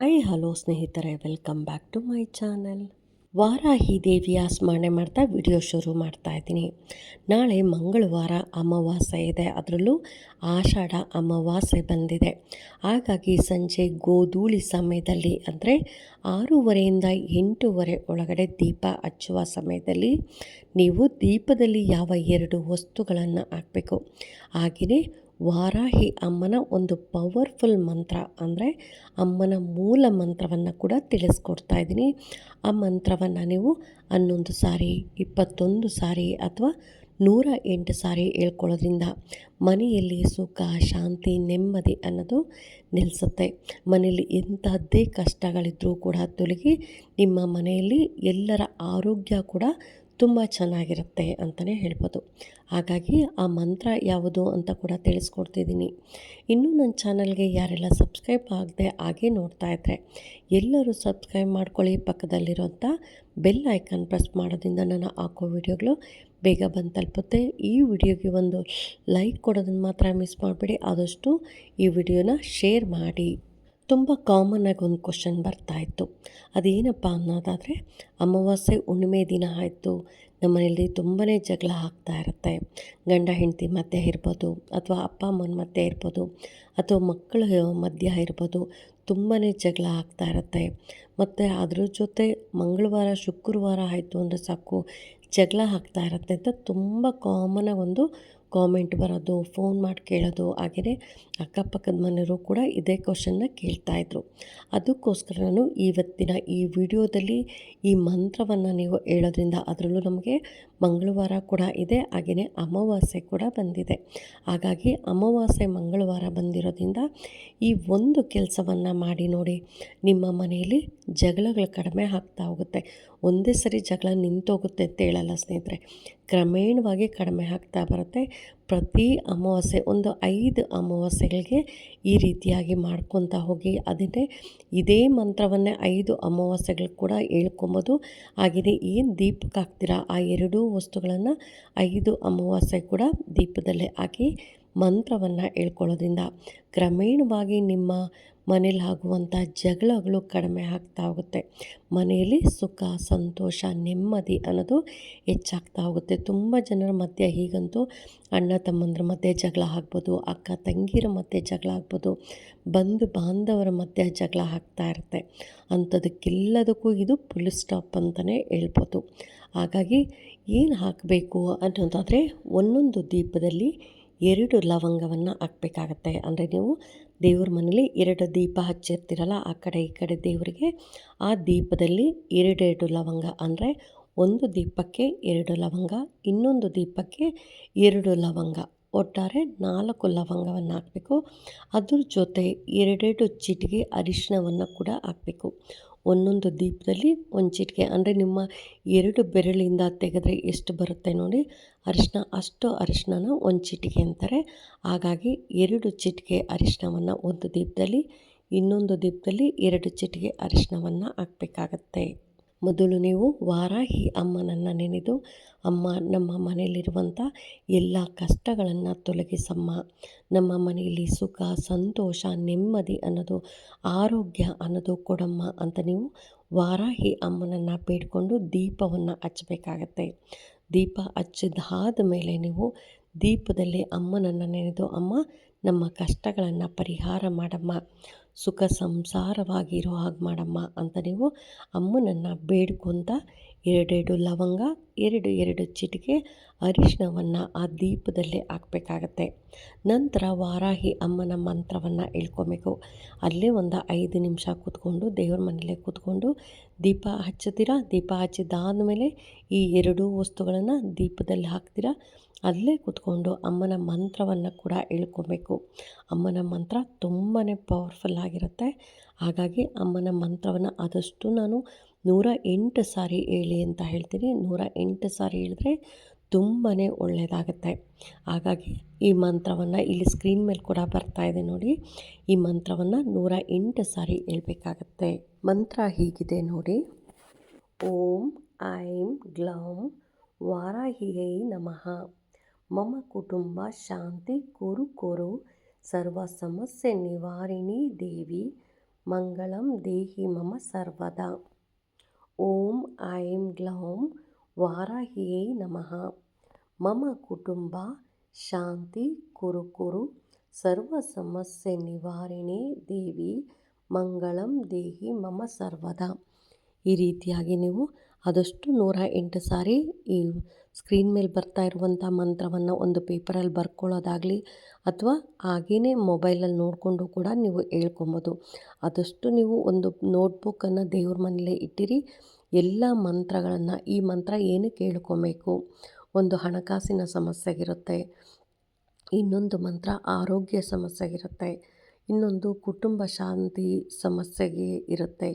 Hello ಸ್ನೇಹಿತರೆ, welcome back to my channel. Varahi ದೇವಿಯ ಸ್ಮರಣೆ ಮಾಡ್ತಾ ವಿಡಿಯೋ ಶುರು ಮಾಡ್ತಾ ಇದ್ದೀನಿ. ನಾಳೆ ಮಂಗಳವಾರ ಅಮಾವಾಸ್ಯೆ ಇದೆ, ಅದರಲ್ಲೂ ಆಷಾಢ ಅಮಾವಾಸ್ಯೆ ಬಂದಿದೆ. ಹಾಗಾಗಿ ಸಂಜೆ ಗೋಧೂಳಿ ಸಮಯದಲ್ಲಿ ಅಂದರೆ 6:30 8:00 ಒಳಗಡೆ ದೀಪ ಹಚ್ಚುವ ಸಮಯದಲ್ಲಿ ನೀವು ದೀಪದಲ್ಲಿ ಯಾವ 2 ವಸ್ತುಗಳನ್ನು ಹಾಕಬೇಕು. ಹಾಗೆಯೇ ವಾರಾಹಿ ಅಮ್ಮನ ಒಂದು ಪವರ್ಫುಲ್ ಮಂತ್ರ ಅಂದರೆ ಅಮ್ಮನ ಮೂಲ ಮಂತ್ರವನ್ನು ಕೂಡ ತಿಳಿಸ್ಕೊಡ್ತಾ ಇದ್ದೀನಿ. ಆ ಮಂತ್ರವನ್ನು ನೀವು 11 ಸಾರಿ, 21 ಸಾರಿ ಅಥವಾ 108 ಸಾರಿ ಹೇಳ್ಕೊಳ್ಳೋದ್ರಿಂದ ಮನೆಯಲ್ಲಿ ಸುಖ, ಶಾಂತಿ, ನೆಮ್ಮದಿ ಅನ್ನೋದು ನೆಲೆಸುತ್ತೆ. ಮನೆಯಲ್ಲಿ ಎಂಥದ್ದೇ ಕಷ್ಟಗಳಿದ್ರೂ ಕೂಡ ತೊಲಗಿ ನಿಮ್ಮ ಮನೆಯಲ್ಲಿ ಎಲ್ಲರ ಆರೋಗ್ಯ ಕೂಡ ತುಂಬ ಚೆನ್ನಾಗಿರುತ್ತೆ ಅಂತಲೇ ಹೇಳ್ಬೋದು. ಹಾಗಾಗಿ ಆ ಮಂತ್ರ ಯಾವುದು ಅಂತ ಕೂಡ ತಿಳಿಸ್ಕೊಡ್ತಿದ್ದೀನಿ. ಇನ್ನೂ ನನ್ನ ಚಾನಲ್ಗೆ ಯಾರೆಲ್ಲ ಸಬ್ಸ್ಕ್ರೈಬ್ ಆಗದೆ ಹಾಗೆ ನೋಡ್ತಾ ಇದ್ದರೆ ಎಲ್ಲರೂ ಸಬ್ಸ್ಕ್ರೈಬ್ ಮಾಡ್ಕೊಳ್ಳಿ. ಪಕ್ಕದಲ್ಲಿರೋಂಥ ಬೆಲ್ ಐಕಾನ್ ಪ್ರೆಸ್ ಮಾಡೋದ್ರಿಂದ ನಾನು ಹಾಕೋ ವಿಡಿಯೋಗಳು ಬೇಗ ಬಂದು ತಲುಪುತ್ತೆ. ಈ ವಿಡಿಯೋಗೆ ಒಂದು ಲೈಕ್ ಕೊಡೋದನ್ನು ಮಾತ್ರ ಮಿಸ್ ಮಾಡಬೇಡಿ. ಆದಷ್ಟು ಈ ವಿಡಿಯೋನ ಶೇರ್ ಮಾಡಿ. ತುಂಬ ಕಾಮನ್ನಾಗಿ ಒಂದು ಕ್ವಶನ್ ಬರ್ತಾಯಿತ್ತು. ಅದೇನಪ್ಪ ಅನ್ನೋದಾದರೆ, ಅಮಾವಾಸ್ಯೆ ಹುಣ್ಣಿಮೆ ದಿನ ಆಯಿತು, ನಮ್ಮ ಮನೆಯಲ್ಲಿ ತುಂಬಾ ಜಗಳ ಆಗ್ತಾ ಇರುತ್ತೆ. ಗಂಡ ಹೆಂಡತಿ ಮಧ್ಯೆ ಇರ್ಬೋದು, ಅಥವಾ ಅಪ್ಪ ಅಮ್ಮನ ಮಧ್ಯೆ ಇರ್ಬೋದು, ಅಥವಾ ಮಕ್ಕಳ ಮಧ್ಯ ಇರ್ಬೋದು, ತುಂಬಾ ಜಗಳ ಆಗ್ತಾ ಇರುತ್ತೆ. ಮತ್ತು ಅದ್ರ ಜೊತೆ ಮಂಗಳವಾರ ಶುಕ್ರವಾರ ಆಯಿತು ಅಂದರೆ ಸಾಕು ಜಗಳ ಆಗ್ತಾ ಇರುತ್ತೆ ಅಂತ ತುಂಬ ಕಾಮನಾಗಿ ಒಂದು ಕಾಮೆಂಟ್ ಬರೋದು, ಫೋನ್ ಮಾಡಿ ಕೇಳೋದು. ಹಾಗೆಯೇ ಅಕ್ಕಪಕ್ಕದ ಮನೆಯವರು ಕೂಡ ಇದೇ ಕ್ವಶನ್ನ ಕೇಳ್ತಾಯಿದ್ರು. ಅದಕ್ಕೋಸ್ಕರ ನಾನು ಇವತ್ತಿನ ಈ ವಿಡಿಯೋದಲ್ಲಿ ಈ ಮಂತ್ರವನ್ನು ನೀವು ಹೇಳೋದ್ರಿಂದ, ಅದರಲ್ಲೂ ನಮಗೆ ಮಂಗಳವಾರ ಕೂಡ ಇದೆ, ಹಾಗೆಯೇ ಅಮಾವಾಸ್ಯೆ ಕೂಡ ಬಂದಿದೆ. ಹಾಗಾಗಿ ಅಮಾವಾಸ್ಯೆ ಮಂಗಳವಾರ ಬಂದಿರೋದ್ರಿಂದ ಈ ಒಂದು ಕೆಲಸವನ್ನು ಮಾಡಿ ನೋಡಿ. ನಿಮ್ಮ ಮನೆಯಲ್ಲಿ ಜಗಳಗಳು ಕಡಿಮೆ ಆಗ್ತಾ ಹೋಗುತ್ತೆ. ಒಂದೇ ಸರಿ ಜಗಳ ನಿಂತೋಗುತ್ತೆ ಅಂತ ಹೇಳಲ್ಲ ಸ್ನೇಹಿತರೆ, ಕ್ರಮೇಣವಾಗಿ ಕಡಿಮೆ ಆಗ್ತಾ ಬರುತ್ತೆ. ಪ್ರತಿ ಅಮಾವಾಸ್ಯೆ ಒಂದು 5 ಅಮಾವಾಸ್ಯೆಗಳಿಗೆ ಈ ರೀತಿಯಾಗಿ ಮಾಡ್ಕೊತಾ ಹೋಗಿ. ಅದನ್ನೇ ಇದೇ ಮಂತ್ರವನ್ನೇ 5 ಅಮಾವಾಸ್ಯೆಗಳು ಕೂಡ ಹೇಳ್ಕೊಬೋದು. ಹಾಗೆಯೇ ಏನು ದೀಪಕ್ಕೆ ಹಾಕ್ತೀರಾ ಆ 2 ವಸ್ತುಗಳನ್ನು 5 ಅಮಾವಾಸ್ಯೆ ಕೂಡ ದೀಪದಲ್ಲೇ ಹಾಕಿ ಮಂತ್ರವನ್ನು ಹೇಳ್ಕೊಳ್ಳೋದ್ರಿಂದ ಕ್ರಮೇಣವಾಗಿ ನಿಮ್ಮ ಮನೇಲಿ ಆಗುವಂಥ ಜಗಳಗಳು ಕಡಿಮೆ ಆಗ್ತಾ ಹೋಗುತ್ತೆ. ಮನೆಯಲ್ಲಿ ಸುಖ, ಸಂತೋಷ, ನೆಮ್ಮದಿ ಅನ್ನೋದು ಹೆಚ್ಚಾಗ್ತಾ ಹೋಗುತ್ತೆ. ತುಂಬ ಜನರ ಮಧ್ಯೆ ಹೀಗಂತೂ ಅಣ್ಣ ತಮ್ಮಂದ್ರ ಮಧ್ಯೆ ಜಗಳ ಆಗ್ಬೋದು, ಅಕ್ಕ ತಂಗಿರ ಮಧ್ಯೆ ಜಗಳ ಆಗ್ಬೋದು, ಬಂಧು ಬಾಂಧವರ ಮಧ್ಯೆ ಜಗಳ ಆಗ್ತಾ ಇರುತ್ತೆ. ಅಂಥದಕ್ಕೆಲ್ಲದಕ್ಕೂ ಇದು ಫುಲ್ ಸ್ಟಾಪ್ ಅಂತಲೇ ಹೇಳ್ಬೋದು. ಹಾಗಾಗಿ ಏನು ಹಾಕಬೇಕು ಅನ್ನೋದಾದರೆ, ಒಂದೊಂದು ದೀಪದಲ್ಲಿ 2 ಲವಂಗವನ್ನು ಹಾಕಬೇಕಾಗತ್ತೆ. ಅಂದರೆ ನೀವು ದೇವ್ರ ಮನೇಲಿ 2 ದೀಪ ಹಚ್ಚಿರ್ತೀರಲ್ಲ, ಆ ಕಡೆ ಈ ಕಡೆ ದೇವರಿಗೆ, ಆ ದೀಪದಲ್ಲಿ 2 ಲವಂಗ ಅಂದರೆ ಒಂದು ದೀಪಕ್ಕೆ 2 ಲವಂಗ, ಇನ್ನೊಂದು ದೀಪಕ್ಕೆ 2 ಲವಂಗ, ಒಟ್ಟಾರೆ 4 ಲವಂಗವನ್ನು ಹಾಕಬೇಕು. ಅದ್ರ ಜೊತೆ 2 ಚಿಟಿಕೆ ಅರಿಶಿಣವನ್ನು ಕೂಡ ಹಾಕಬೇಕು. ಒಂದೊಂದು ದೀಪದಲ್ಲಿ ಒಂದು ಚಿಟಿಕೆ ಅಂದರೆ ನಿಮ್ಮ 2 ಬೆರಳಿಂದ ತೆಗೆದ್ರೆ ಎಷ್ಟು ಬರುತ್ತೆ ನೋಡಿ ಅರಿಶಿನ, ಅಷ್ಟು ಅರಿಶಿನ ಒಂದು ಚಿಟಿಕೆ ಅಂತಾರೆ. ಹಾಗಾಗಿ 2 ಚಿಟಿಕೆ ಅರಿಶಿನವನ್ನು ಒಂದು ದೀಪದಲ್ಲಿ, ಇನ್ನೊಂದು ದೀಪದಲ್ಲಿ 2 ಚಿಟಿಕೆ ಅರಿಶಿನವನ್ನು ಹಾಕಬೇಕಾಗತ್ತೆ. ಮೊದಲು ನೀವು ವಾರಾಹಿ ಅಮ್ಮನನ್ನು ನೆನೆದು, ಅಮ್ಮ ನಮ್ಮ ಮನೆಯಲ್ಲಿರುವಂಥ ಎಲ್ಲ ಕಷ್ಟಗಳನ್ನು ತೊಲಗಿಸಮ್ಮ, ನಮ್ಮ ಮನೆಯಲ್ಲಿ ಸುಖ, ಸಂತೋಷ, ನೆಮ್ಮದಿ ಅನ್ನೋದು, ಆರೋಗ್ಯ ಅನ್ನೋದು ಕೊಡಮ್ಮ ಅಂತ ನೀವು ವಾರಾಹಿ ಅಮ್ಮನನ್ನು ಬೇಡಿಕೊಂಡು ದೀಪವನ್ನು ಹಚ್ಚಬೇಕಾಗತ್ತೆ. ದೀಪ ಹಚ್ಚಿದಾದ ಮೇಲೆ ನೀವು ದೀಪದಲ್ಲಿ ಅಮ್ಮನನ್ನು ನೆನೆದು, ಅಮ್ಮ ನಮ್ಮ ಕಷ್ಟಗಳನ್ನು ಪರಿಹಾರ ಮಾಡಮ್ಮ, ಸುಖ ಸಂಸಾರವಾಗಿರೋ ಹಾಗೆ ಮಾಡಮ್ಮ ಅಂತ ನೀವು ಅಮ್ಮನನ್ನು ಬೇಡ್ಕೊತ 2 ಲವಂಗ, 2 ಚಿಟಿಕೆ ಅರಿಶಿನವನ್ನು ಆ ದೀಪದಲ್ಲೇ ಹಾಕಬೇಕಾಗತ್ತೆ. ನಂತರ ವಾರಾಹಿ ಅಮ್ಮನ ಮಂತ್ರವನ್ನು ಹೇಳ್ಕೊಬೇಕು. ಅಲ್ಲೇ ಒಂದು 5 ನಿಮಿಷ ಕೂತ್ಕೊಂಡು, ದೇವ್ರ ಮನೆಯಲ್ಲೇ ಕೂತ್ಕೊಂಡು ದೀಪ ಹಚ್ಚುತ್ತೀರಾ. ದೀಪ ಹಚ್ಚಿದಾದಮೇಲೆ ಈ 2 ವಸ್ತುಗಳನ್ನು ದೀಪದಲ್ಲಿ ಹಾಕ್ತೀರಾ. ಅಲ್ಲೇ ಕೂತ್ಕೊಂಡು ಅಮ್ಮನ ಮಂತ್ರವನ್ನು ಕೂಡ ಹೇಳ್ಕೊಬೇಕು. ಅಮ್ಮನ ಮಂತ್ರ ತುಂಬಾ ಪವರ್ಫುಲ್ ಆಗಿರುತ್ತೆ. ಹಾಗಾಗಿ ಅಮ್ಮನ ಮಂತ್ರವನ್ನು ಆದಷ್ಟು ನಾನು 108 ಸಾರಿ ಹೇಳಿ ಅಂತ ಹೇಳ್ತೀನಿ. 108 ಸಾರಿ ಹೇಳಿದ್ರೆ ತುಂಬಾ ಒಳ್ಳೆಯದಾಗತ್ತೆ. ಹಾಗಾಗಿ ಈ ಮಂತ್ರವನ್ನು ಇಲ್ಲಿ ಸ್ಕ್ರೀನ್ ಮೇಲೆ ಕೂಡ ಬರ್ತಾ ಇದೆ ನೋಡಿ, ಈ ಮಂತ್ರವನ್ನು 108 ಸಾರಿ ಹೇಳ್ಬೇಕಾಗತ್ತೆ. ಮಂತ್ರ ಹೀಗಿದೆ ನೋಡಿ: ಓಂ ಐಂ ಗ್ಲೌಂ ವಾರಾಹಿಯೈ ನಮಃ. ಮಮ ಕುಟುಂಬ ಶಾಂತಿ ಕುರು ಕುರು ಸರ್ವ ಸಮಸ್ಯೆ ನಿವಾರಿಣಿ ದೇವಿ. ಮಂಗಳಂ ದೇಹಿ ಮಮ ಸರ್ವದಾ. ಓಂ ಐಂ ಗ್ಲೌಂ ವಾರಾಹಿಯೈ ನಮಃ. ಮಮ ಕುಟುಂಬ ಶಾಂತಿ ಕುರು ಕುರು ಸರ್ವ ಸಮಸ್ಯೆ ನಿವಾರಿಣೆ ದೇವಿ ಮಂಗಳಂ ದೇಹಿ ಮಮ ಸರ್ವದಾ. ಈ ರೀತಿಯಾಗಿ ನೀವು ಆದಷ್ಟು 108 ಸಾರಿ ಈ ಸ್ಕ್ರೀನ್ ಮೇಲೆ ಬರ್ತಾ ಇರುವಂಥ ಮಂತ್ರವನ್ನು ಒಂದು ಪೇಪರಲ್ಲಿ ಬರ್ಕೊಳ್ಳೋದಾಗಲಿ ಅಥವಾ ಹಾಗೇ ಮೊಬೈಲಲ್ಲಿ ನೋಡಿಕೊಂಡು ಕೂಡ ನೀವು ಹೇಳ್ಕೊಬೋದು. ಆದಷ್ಟು ನೀವು ಒಂದು ನೋಟ್ಬುಕ್ಕನ್ನು ದೇವ್ರ ಮನೇಲೇ ಇಟ್ಟಿರಿ. ಎಲ್ಲ ಮಂತ್ರಗಳನ್ನು, ಈ ಮಂತ್ರ ಏನಕ್ಕೆ ಹೇಳ್ಕೊಬೇಕು, ಒಂದು ಹಣಕಾಸಿನ ಸಮಸ್ಯೆಗಿರುತ್ತೆ, ಇನ್ನೊಂದು ಮಂತ್ರ ಆರೋಗ್ಯ ಸಮಸ್ಯೆಗಿರುತ್ತೆ, ಇನ್ನೊಂದು ಕುಟುಂಬ ಶಾಂತಿ ಸಮಸ್ಯೆಗೆ ಇರುತ್ತೆ.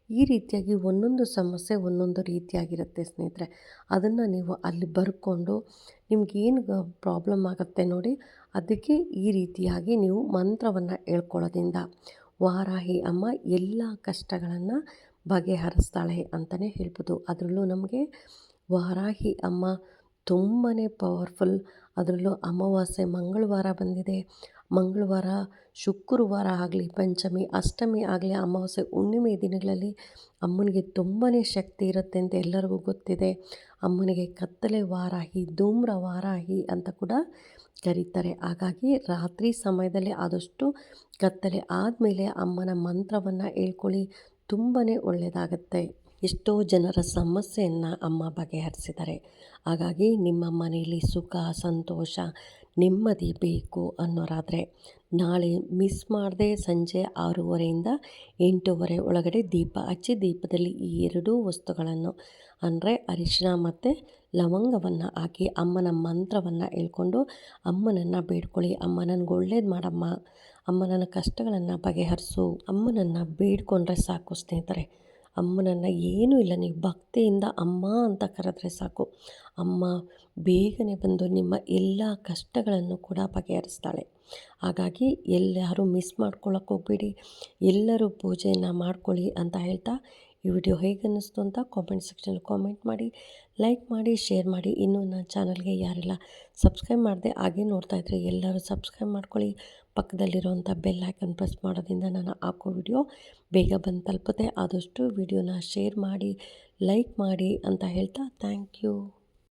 ಈ ರೀತಿಯಾಗಿ ಒಂದೊಂದು ಸಮಸ್ಯೆ ಒಂದೊಂದು ರೀತಿಯಾಗಿರುತ್ತೆ ಸ್ನೇಹಿತರೆ. ಅದನ್ನು ನೀವು ಅಲ್ಲಿ ಬರ್ಕೊಂಡು ನಿಮಗೇನು ಪ್ರಾಬ್ಲಮ್ ಆಗುತ್ತೆ ನೋಡಿ, ಅದಕ್ಕೆ ಈ ರೀತಿಯಾಗಿ ನೀವು ಮಂತ್ರವನ್ನು ಹೇಳ್ಕೊಳ್ಳೋದ್ರಿಂದ ವಾರಾಹಿ ಅಮ್ಮ ಎಲ್ಲ ಕಷ್ಟಗಳನ್ನು ಬಗೆಹರಿಸ್ತಾಳೆ ಅಂತಲೇ ಹೇಳ್ಬೋದು. ಅದರಲ್ಲೂ ನಮಗೆ ವಾರಾಹಿ ಅಮ್ಮ ತುಂಬಾ ಪವರ್ಫುಲ್. ಅದರಲ್ಲೂ ಅಮಾವಾಸ್ಯೆ ಮಂಗಳವಾರ ಬಂದಿದೆ. ಮಂಗಳವಾರ, ಶುಕ್ರವಾರ ಆಗಲಿ, ಪಂಚಮಿ, ಅಷ್ಟಮಿ ಆಗಲಿ, ಅಮಾವಾಸ್ಯೆ, ಹುಣ್ಣಿಮೆ ದಿನಗಳಲ್ಲಿ ಅಮ್ಮನಿಗೆ ತುಂಬಾ ಶಕ್ತಿ ಇರುತ್ತೆ ಅಂತ ಎಲ್ಲರಿಗೂ ಗೊತ್ತಿದೆ. ಅಮ್ಮನಿಗೆ ಕತ್ತಲೆ ವಾರಾಹಿ, ಧೂಮ್ರ ವಾರಾಹಿ ಅಂತ ಕೂಡ ಕರೀತಾರೆ. ಹಾಗಾಗಿ ರಾತ್ರಿ ಸಮಯದಲ್ಲಿ ಆದಷ್ಟು ಕತ್ತಲೆ ಆದಮೇಲೆ ಅಮ್ಮನ ಮಂತ್ರವನ್ನು ಹೇಳ್ಕೊಳ್ಳಿ, ತುಂಬಾ ಒಳ್ಳೆಯದಾಗತ್ತೆ. ಎಷ್ಟೋ ಜನರ ಸಮಸ್ಯೆಯನ್ನು ಅಮ್ಮ ಬಗೆಹರಿಸಿದ್ದಾರೆ. ಹಾಗಾಗಿ ನಿಮ್ಮ ಮನೆಯಲ್ಲಿ ಸುಖ, ಸಂತೋಷ, ನೆಮ್ಮದಿ ಬೇಕು ಅನ್ನೋರಾದರೆ ನಾಳೆ ಮಿಸ್ ಮಾಡದೆ ಸಂಜೆ 6:30 8:30 ಒಳಗಡೆ ದೀಪ ಹಚ್ಚಿ, ದೀಪದಲ್ಲಿ ಈ ಎರಡೂ ವಸ್ತುಗಳನ್ನು ಅಂದರೆ ಅರಿಶಿನ ಮತ್ತು ಲವಂಗವನ್ನು ಹಾಕಿ ಅಮ್ಮನ ಮಂತ್ರವನ್ನು ಹೇಳ್ಕೊಂಡು ಅಮ್ಮನನ್ನು ಬೇಡ್ಕೊಳ್ಳಿ. ಅಮ್ಮ ನನಗೆ ಒಳ್ಳೇದು ಮಾಡಮ್ಮ, ಅಮ್ಮ ನನ್ನ ಕಷ್ಟಗಳನ್ನು ಬಗೆಹರಿಸು. ಅಮ್ಮನನ್ನು ಬೇಡ್ಕೊಂಡ್ರೆ ಸಾಕು ಸ್ನೇಹಿತರೆ. ಅಮ್ಮನನ್ನು ಏನೂ ಇಲ್ಲ, ನೀವು ಭಕ್ತಿಯಿಂದ ಅಮ್ಮ ಅಂತ ಕರೆದ್ರೆ ಸಾಕು. ಅಮ್ಮ ಬೇಗನೆ ಬಂದು ನಿಮ್ಮ ಎಲ್ಲ ಕಷ್ಟಗಳನ್ನು ಕೂಡ ಬಗೆಹರಿಸ್ತಾಳೆ. ಹಾಗಾಗಿ ಎಲ್ಲರೂ ಮಿಸ್ ಮಾಡ್ಕೊಳ್ಳೋಕೆ ಹೋಗಬೇಡಿ, ಎಲ್ಲರೂ ಪೂಜೆಯನ್ನು ಮಾಡ್ಕೊಳ್ಳಿ ಅಂತ ಹೇಳ್ತಾ ಈ ವಿಡಿಯೋ ಹೇಗೆ ಅನ್ನಿಸ್ತು ಅಂತ ಕಾಮೆಂಟ್ ಸೆಕ್ಷನಲ್ಲಿ ಕಾಮೆಂಟ್ ಮಾಡಿ, ಲೈಕ್ ಮಾಡಿ, ಶೇರ್ ಮಾಡಿ. ಇನ್ನೂ ನನ್ನ ಚಾನಲ್ಗೆ ಯಾರೆಲ್ಲ ಸಬ್ಸ್ಕ್ರೈಬ್ ಮಾಡಿದೆ ಹಾಗೆ ನೋಡ್ತಾ ಇದ್ದರೆ ಎಲ್ಲರೂ ಸಬ್ಸ್ಕ್ರೈಬ್ ಮಾಡ್ಕೊಳ್ಳಿ. ಪಕ್ಕದಲ್ಲಿರುವಂಥ ಬೆಲ್ ಐಕನ್ ಪ್ರೆಸ್ ಮಾಡೋದ್ರಿಂದ ನಾನು ಹಾಕೋ ವಿಡಿಯೋ ಬೇಗ ಬಂದು ತಲುಪುತ್ತೆ. ಆದಷ್ಟು ವಿಡಿಯೋನ ಶೇರ್ ಮಾಡಿ, ಲೈಕ್ ಮಾಡಿ ಅಂತ ಹೇಳ್ತಾ ಥ್ಯಾಂಕ್ ಯು.